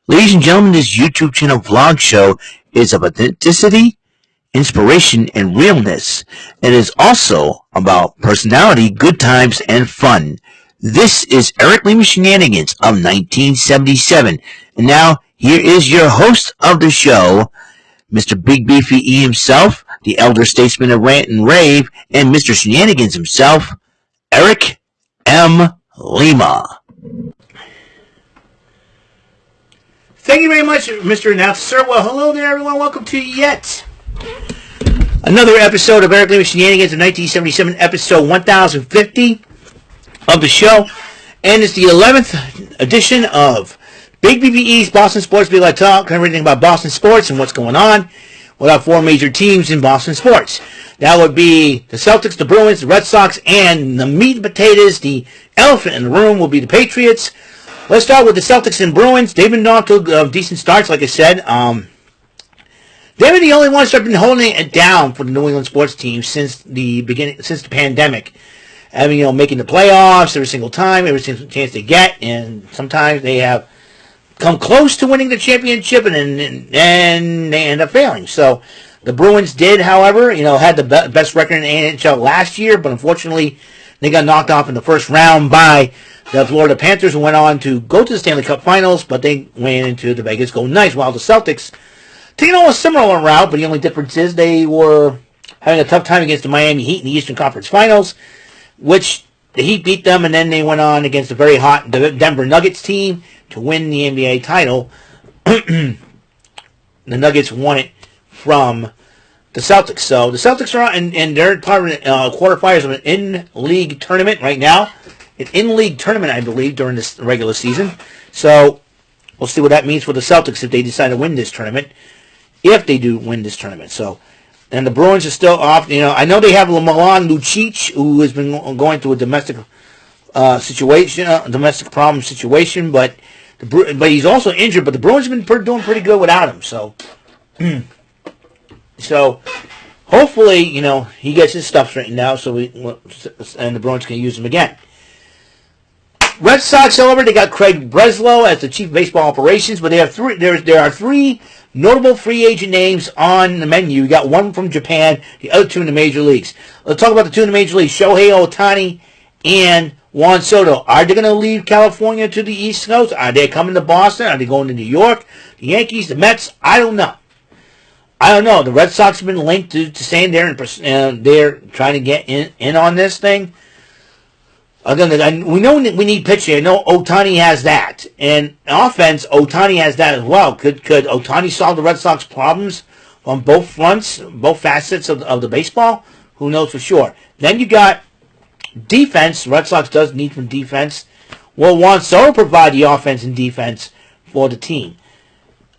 Ladies and gentlemen, this YouTube channel vlog show is of authenticity, inspiration, and realness. It is also about personality, good times, and fun. This is Eric Lima Shenanigans of 1977. And now, here is your host of the show, Mr. Big Beefy E himself, the elder statesman of Rant and Rave, and Mr. Shenanigans himself, Eric M. Lima. Thank you very much, Mr. Announcer. Well, hello there, everyone. Welcome to yet another episode of Eric Lima Shenanigans of 1977, episode 1050 of the show. And it's the 11th edition of Big BBE's Boston Sports Be Like Talk, everything about Boston sports and what's going on with our four major teams in Boston sports. That would be the Celtics, the Bruins, the Red Sox, and the meat and potatoes, the elephant in the room will be the Patriots. Let's start with the Celtics and Bruins. They've been off to decent starts, like I said. They've been the only ones that have been holding it down for the New England sports team since the beginning, since the pandemic. I mean, making the playoffs every single time, every single chance they get, and sometimes they have come close to winning the championship, and they end up failing. So the Bruins did, however, had the best record in the NHL last year, but unfortunately they got knocked off in the first round by the Florida Panthers, who went on to go to the Stanley Cup Finals, but they went into the Vegas Golden Knights, while the Celtics taking a similar route, but the only difference is they were having a tough time against the Miami Heat in the Eastern Conference Finals, which the Heat beat them, and then they went on against a very hot Denver Nuggets team to win the NBA title. The Nuggets won it from the Celtics. So the Celtics are on, and they're part of quarterfinals of an in-league tournament right now. An in-league tournament, I believe, during this regular season. So we'll see what that means for the Celtics if they decide to win this tournament. If they do win this tournament. So, and the Bruins are still off. I know they have Milan Lucic, who has been going through a domestic situation, domestic problem situation, but he's also injured. But the Bruins have been doing pretty good without him. So, hopefully, he gets his stuff straightened out, and the Bruins can use him again. Red Sox, however, they got Craig Breslow as the chief baseball operations, but they have there are three notable free agent names on the menu. You got one from Japan, the other two in the major leagues. Let's talk about the two in the major leagues: Shohei Ohtani and Juan Soto. Are they going to leave California to the East Coast? Are they coming to Boston? Are they going to New York? The Yankees, the Mets? I don't know. The Red Sox have been linked to staying there, and they're trying to get in on this thing. We know we need pitching. I know Ohtani has that. And offense, Ohtani has that as well. Could Ohtani solve the Red Sox problems on both fronts, both facets of the baseball? Who knows for sure. Then you got defense. Red Sox does need some defense. Will Juan Soto provide the offense and defense for the team?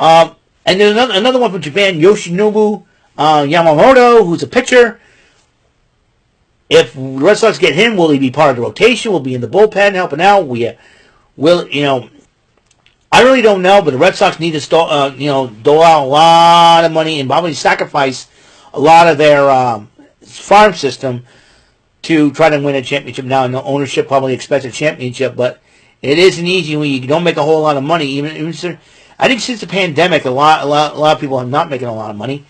And then another one from Japan, Yoshinobu Yamamoto, who's a pitcher. If the Red Sox get him, will he be part of the rotation? Will he be in the bullpen helping out? I really don't know, but the Red Sox need to dole out a lot of money and probably sacrifice a lot of their farm system to try to win a championship. Now, the ownership probably expects a championship, but it isn't easy when you don't make a whole lot of money. I think since the pandemic, a lot of people are not making a lot of money,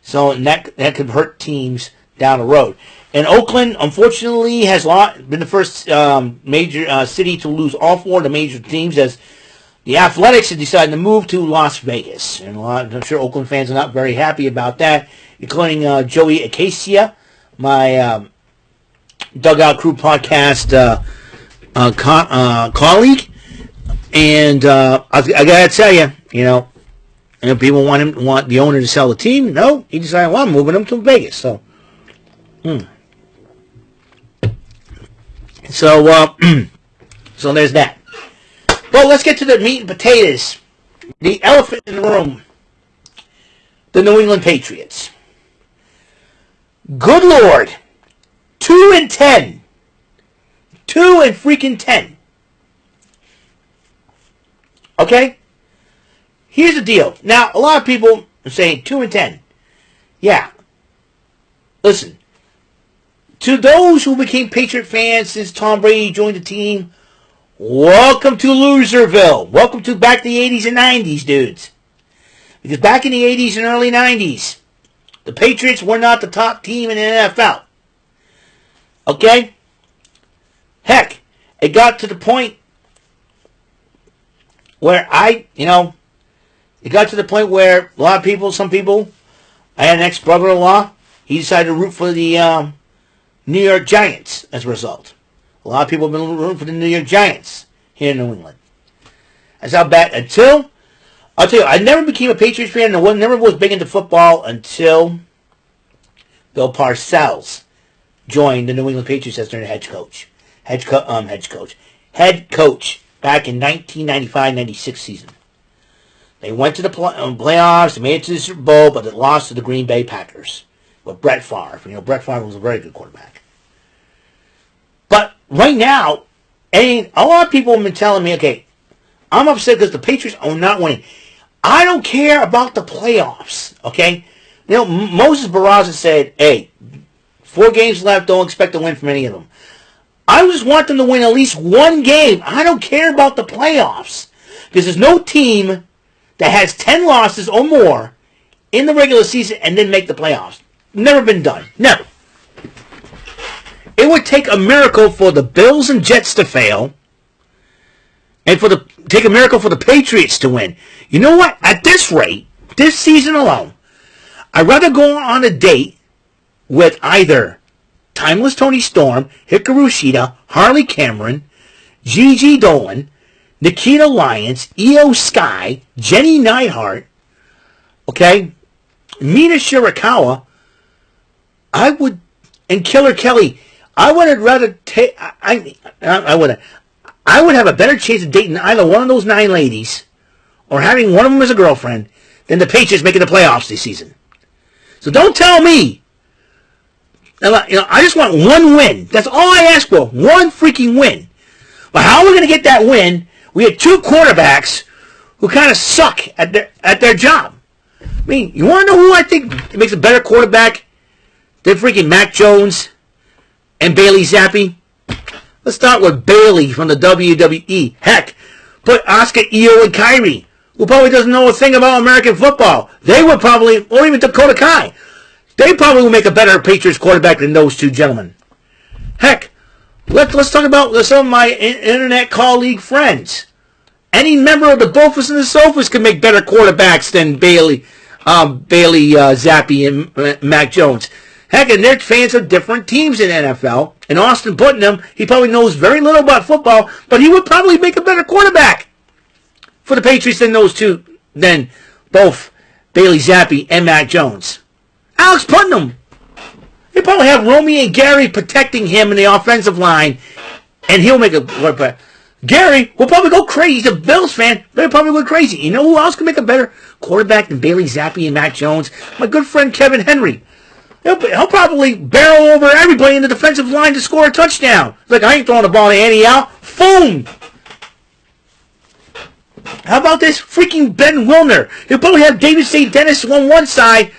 so that could hurt teams down the road. And Oakland, unfortunately, has been the first major city to lose all four of the major teams, as the Athletics have decided to move to Las Vegas. And I'm sure Oakland fans are not very happy about that, including Joey Acacia, my Dugout Crew podcast colleague. And I got to tell you, people want the owner to sell the team. No, he decided, well, I'm moving them to Vegas. So, So there's that. Well, let's get to the meat and potatoes. The elephant in the room. The New England Patriots. Good Lord. 2-10. 2-10. Okay? Here's the deal. Now, a lot of people are saying 2-10. Yeah. Listen. To those who became Patriot fans since Tom Brady joined the team, welcome to Loserville. Welcome to back to the 80s and 90s, dudes. Because back in the 80s and early 90s, the Patriots were not the top team in the NFL. Okay? Heck, it got to the point where a lot of people, some people, I had an ex-brother-in-law, he decided to root for the New York Giants as a result. A lot of people have been rooting for the New York Giants here in New England. That's how bad, I'll tell you, I never became a Patriots fan, and I never was big into football until Bill Parcells joined the New England Patriots as their head coach. Head coach back in 1995-96 season. They went to the playoffs, they made it to the Super Bowl, but they lost to the Green Bay Packers with Brett Favre. Brett Favre was a very good quarterback. But right now, a lot of people have been telling me, okay, I'm upset because the Patriots are not winning. I don't care about the playoffs, okay? Moses Barraza said, hey, 4 games left, don't expect to win from any of them. I just want them to win at least one game. I don't care about the playoffs. Because there's no team that has 10 losses or more in the regular season and then make the playoffs. Never been done. Never. It would take a miracle for the Bills and Jets to fail and take a miracle for the Patriots to win. You know what? At this rate, this season alone, I'd rather go on a date with either Timeless Tony Storm, Hikaru Shida, Harley Cameron, Gigi Dolan, Nikita Lyons, Io Sky, Jenny Neidhart, okay, Mina Shirakawa, and Killer Kelly. I would rather take. I would have a better chance of dating either one of those 9 ladies or having one of them as a girlfriend than the Patriots making the playoffs this season. So don't tell me. I just want one win. That's all I ask for. One freaking win. But how are we going to get that win? We had 2 quarterbacks who kind of suck at their job. I mean, you want to know who I think makes a better quarterback than freaking Mac Jones and Bailey Zappi? Let's start with Bailey from the WWE. Heck, put Oscar, Io, and Kyrie, who probably doesn't know a thing about American football. They would probably, or even Dakota Kai, they probably will make a better Patriots quarterback than those 2 gentlemen. Heck, let's talk about some of my internet colleague friends. Any member of the Bofus and the Sofas can make better quarterbacks than Bailey Zappi, and Mac Jones. Heck, and they're fans of different teams in NFL. And Austin Putnam, he probably knows very little about football, but he would probably make a better quarterback for the Patriots than both Bailey Zappi and Mac Jones. Alex Putnam, he'll probably have Romy and Gary protecting him in the offensive line, and he'll make a quarterback. Gary will probably go crazy. He's a Bills fan. They'll probably go crazy. You know who else can make a better quarterback than Bailey Zappi and Mac Jones? My good friend Kevin Henry. He'll probably barrel over everybody in the defensive line to score a touchdown. It's like, I ain't throwing the ball to Andy Al. Boom! How about this freaking Ben Wilner? He'll probably have David St. Dennis on one side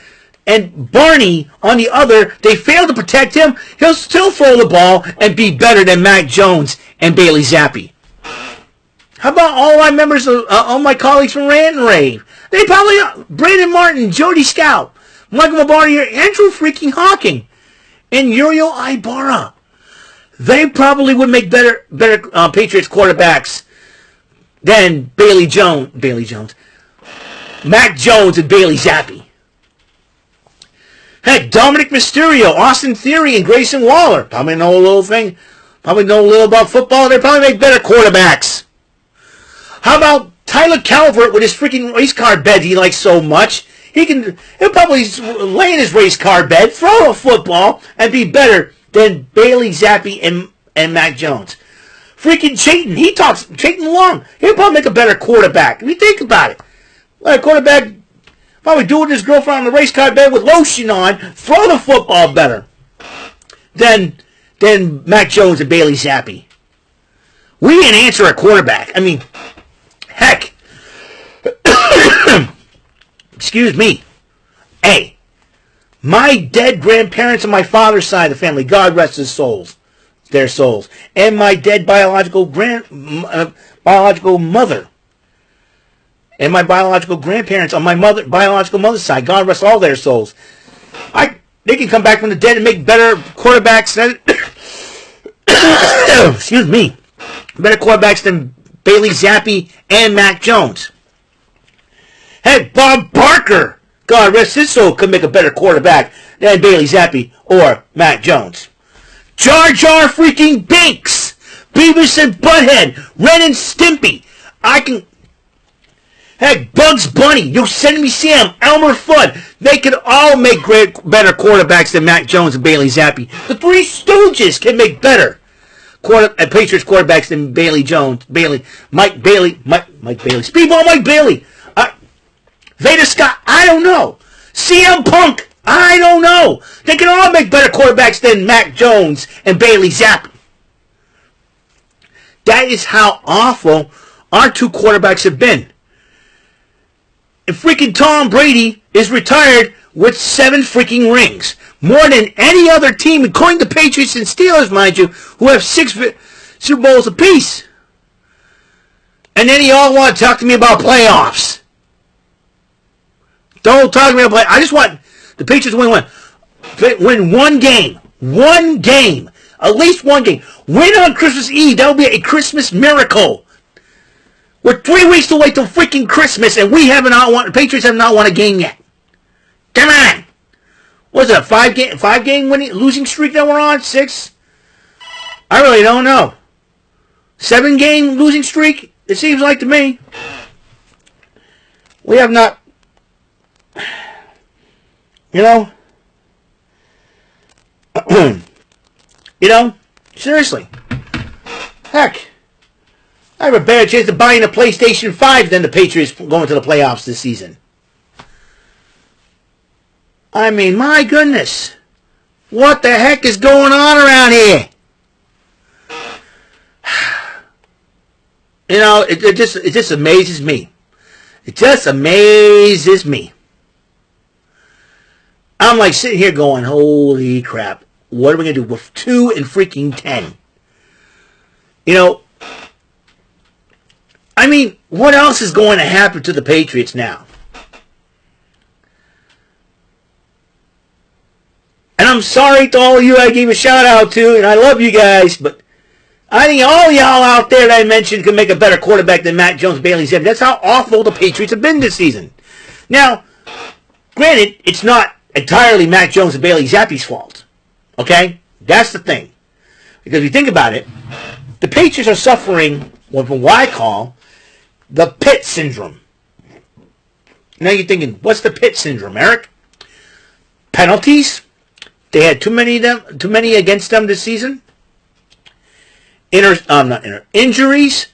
and Barney on the other. They fail to protect him. He'll still throw the ball and be better than Mac Jones and Bailey Zappi. How about all my members, all my colleagues from Rant and Rave? They probably, Brandon Martin, Jody Scout, Michael Mabardi, Andrew freaking Hawking, and Uriel Ibarra. They probably would make better Patriots quarterbacks than Mac Jones and Bailey Zappi. Heck, Dominic Mysterio, Austin Theory, and Grayson Waller probably know a little about football. They probably make better quarterbacks. How about Tyler Calvert with his freaking race car bed he likes so much? He'll probably lay in his race car bed, throw a football, and be better than Bailey Zappi and Mac Jones. Freaking Chayton Long, he'll probably make a better quarterback. I mean, think about it. Like a quarterback probably doing his girlfriend on the race car bed with lotion on, throw the football better than Mac Jones and Bailey Zappi. We didn't answer a quarterback. I mean, heck. Excuse me. Hey, my dead grandparents on my father's side of the family, God rest his souls. their souls, and my dead biological biological mother, and my biological grandparents on my biological mother's side. God rest all their souls. They can come back from the dead and make better quarterbacks than excuse me, better quarterbacks than Bailey Zappi and Mac Jones. Heck, Bob Barker, God rest his soul, could make a better quarterback than Bailey Zappi or Mac Jones. Jar Jar freaking Binks, Beavis and Butthead, Ren and Stimpy. Heck, Bugs Bunny, Yosemite Sam, Elmer Fudd. They could all make better quarterbacks than Mac Jones and Bailey Zappi. The Three Stooges can make better Patriots quarterbacks than Mike Bailey, Speedball Mike Bailey. Veda Scott, I don't know. CM Punk, I don't know. They can all make better quarterbacks than Mac Jones and Bailey Zappi. That is how awful our two quarterbacks have been. And freaking Tom Brady is retired with 7 freaking rings. More than any other team, including the Patriots and Steelers, mind you, who have 6 Super Bowls apiece. And then you all want to talk to me about playoffs. Don't talk to me about playoffs. I just want the Patriots to win one game. One game. At least one game. Win on Christmas Eve. That would be a Christmas miracle. We're 3 weeks away till freaking Christmas, and the Patriots have not won a game yet. Come on. What's it, a 5-game losing streak that we're on? 6? I really don't know. 7-game losing streak? It seems like to me. We have not, seriously. Heck, I have a better chance of buying a PlayStation 5 than the Patriots going to the playoffs this season. I mean, my goodness. What the heck is going on around here? It just amazes me. It just amazes me. I'm like sitting here going, holy crap. What are we going to do with 2 and freaking 10? I mean, what else is going to happen to the Patriots now? And I'm sorry to all of you I gave a shout out to, and I love you guys, but I think all y'all out there that I mentioned can make a better quarterback than Mac Jones, Bailey Zappi. That's how awful the Patriots have been this season. Now, granted, it's not entirely Mac Jones and Bailey Zappi's fault. Okay? That's the thing. Because if you think about it, the Patriots are suffering from what I call the Pitt syndrome. Now you're thinking, what's the Pitt syndrome, Eric? Penalties. They had too many against them this season. Injuries.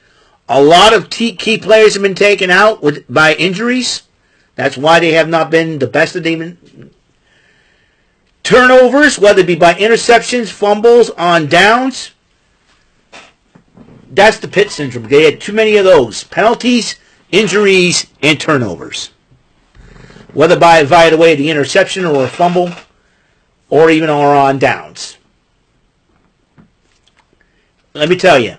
A lot of key players have been taken out by injuries. That's why they have not been the best that they've been. Turnovers, whether it be by interceptions, fumbles, on downs. That's the Pitt syndrome. They had too many of those. Penalties, injuries, and turnovers. Whether via the way of the interception or a fumble, or even on downs. Let me tell you.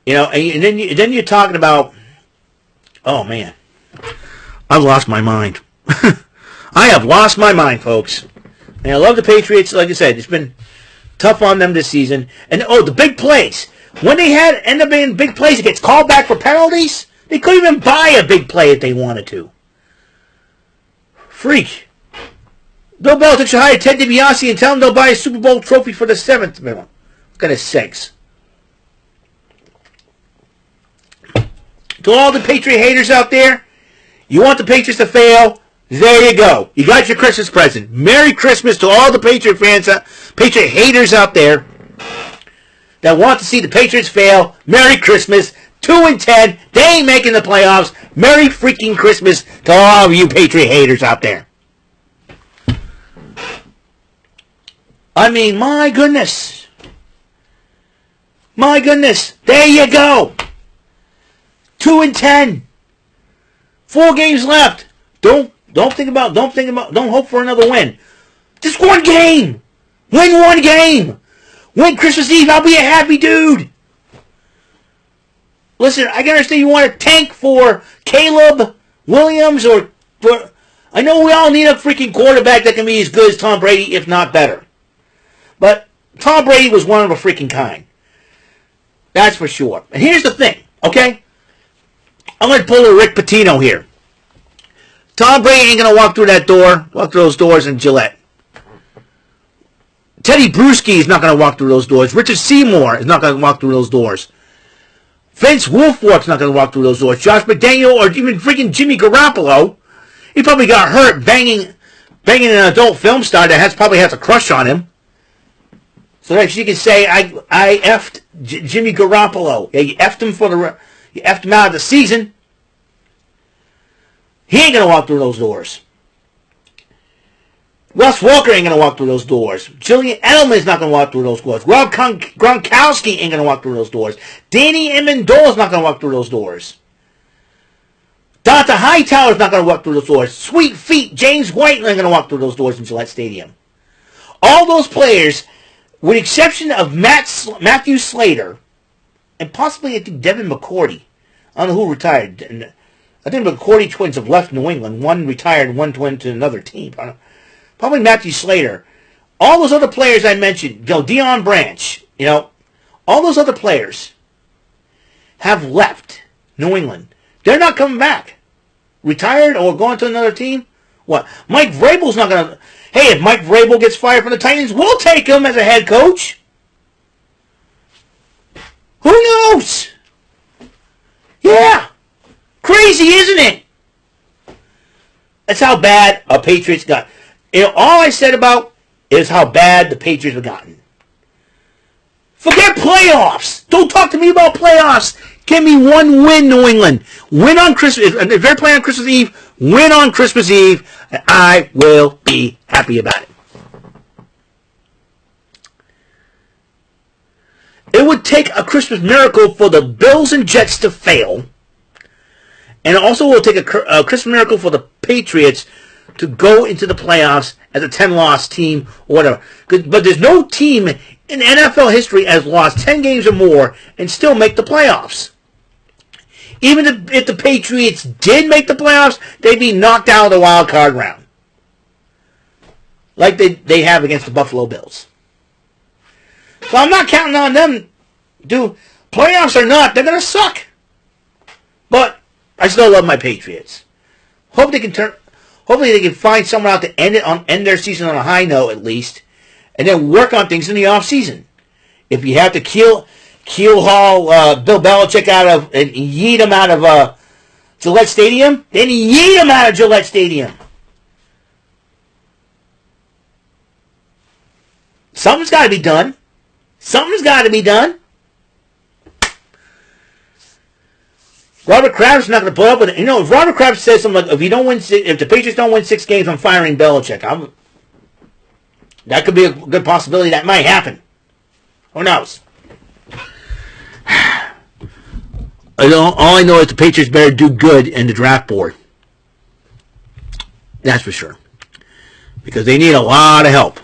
And then you're talking about, oh man, I've lost my mind. I have lost my mind, folks. And I love the Patriots. Like I said, it's been tough on them this season. And the big plays. When they end up being big plays, it gets called back for penalties. They couldn't even buy a big play if they wanted to. Freak. Bill Belichick should hire Ted DiBiase and tell him they'll buy a Super Bowl trophy for the 7th minimum. Goodness sakes. To all the Patriot haters out there, you want the Patriots to fail? There you go. You got your Christmas present. Merry Christmas to all the Patriot fans, Patriot haters out there that want to see the Patriots fail. Merry Christmas. 2 and 10. They ain't making the playoffs. Merry freaking Christmas to all of you Patriot haters out there. I mean, my goodness. My goodness. There you go. 2 and 10. 4 games left. Don't hope for another win. Just one game. Win one game. Win Christmas Eve, I'll be a happy dude. Listen, I can understand you want to tank for Caleb Williams or I know we all need a freaking quarterback that can be as good as Tom Brady, if not better. But Tom Brady was one of a freaking kind. That's for sure. And here's the thing, okay? I'm going to pull a Rick Pitino here. Tom Brady ain't going to walk through those doors in Gillette. Teddy Bruschi is not going to walk through those doors. Richard Seymour is not going to walk through those doors. Vince Wilfork's not going to walk through those doors. Josh McDaniel or even freaking Jimmy Garoppolo, he probably got hurt banging an adult film star that probably has a crush on him. So that she can say, I effed Jimmy Garoppolo. Yeah, you effed him out of the season. He ain't going to walk through those doors. Russ Walker ain't going to walk through those doors. Julian Edelman is not going to walk through those doors. Rob Gronkowski ain't going to walk through those doors. Danny Amendola is not going to walk through those doors. Donta Hightower is not going to walk through those doors. Sweet Feet James White ain't going to walk through those doors in Gillette Stadium. All those players, with the exception of Matthew Slater, and possibly I think Devin McCourty. I don't know who retired. And I think the McCourty twins have left New England. One retired, one went to another team. Probably Matthew Slater. All those other players I mentioned, Deion Branch, all those other players have left New England. They're not coming back. Retired or going to another team? What? Mike Vrabel's not going to... Hey, if Mike Vrabel gets fired from the Titans, we'll take him as a head coach. Who knows? Yeah. Crazy, isn't it? That's how bad our Patriots got. All I said about is how bad the Patriots have gotten. Forget playoffs. Don't talk to me about playoffs. Give me one win, New England. Win on Christmas. If they're playing on Christmas Eve, win on Christmas Eve, and I will be happy about it. It would take a Christmas miracle for the Bills and Jets to fail. And it also will take a Christmas miracle for the Patriots to go into the playoffs as a 10-loss team or whatever. But there's no team in NFL history has lost 10 games or more and still make the playoffs. Even if the Patriots did make the playoffs, they'd be knocked out of the wild card round. Like they have against the Buffalo Bills. So I'm not counting on them. Dude, playoffs or not, they're going to suck. But I still love my Patriots. Hopefully they can find someone out to end their season on a high note at least, and then work on things in the off season. If you have to keel haul Bill Belichick out of and yeet him out of Gillette Stadium, then yeet him out of Gillette Stadium. Something's got to be done. Something's got to be done. Robert Kraft's not going to put up with it. If Robert Kraft says something like, if the Patriots don't win 6 games, I'm firing Belichick. That could be a good possibility that might happen. Who knows? All I know is the Patriots better do good in the draft board. That's for sure. Because they need a lot of help.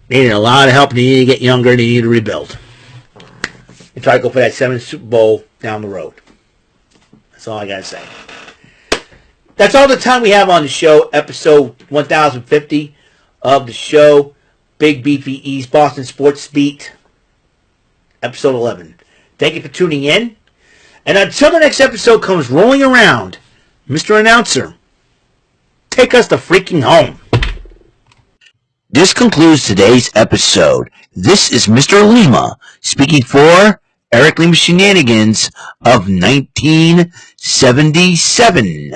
They need a lot of help. They need to get younger. They need to rebuild. And try to go for that 7th Super Bowl down the road. That's all I got to say. That's all the time we have on the show. Episode 1050 of the show. Big Beefy East Boston Sports Beat. Episode 11. Thank you for tuning in. And until the next episode comes rolling around, Mr. Announcer, take us to freaking home. This concludes today's episode. This is Mr. Lima speaking for Eric Lima Shenanigans of 1977.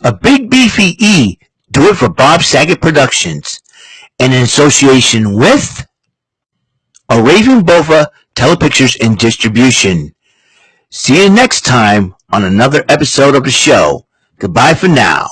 A Big Beefy E, do it for Bob Saget Productions, and in association with a Raven Bova Telepictures and Distribution. See you next time on another episode of the show. Goodbye for now.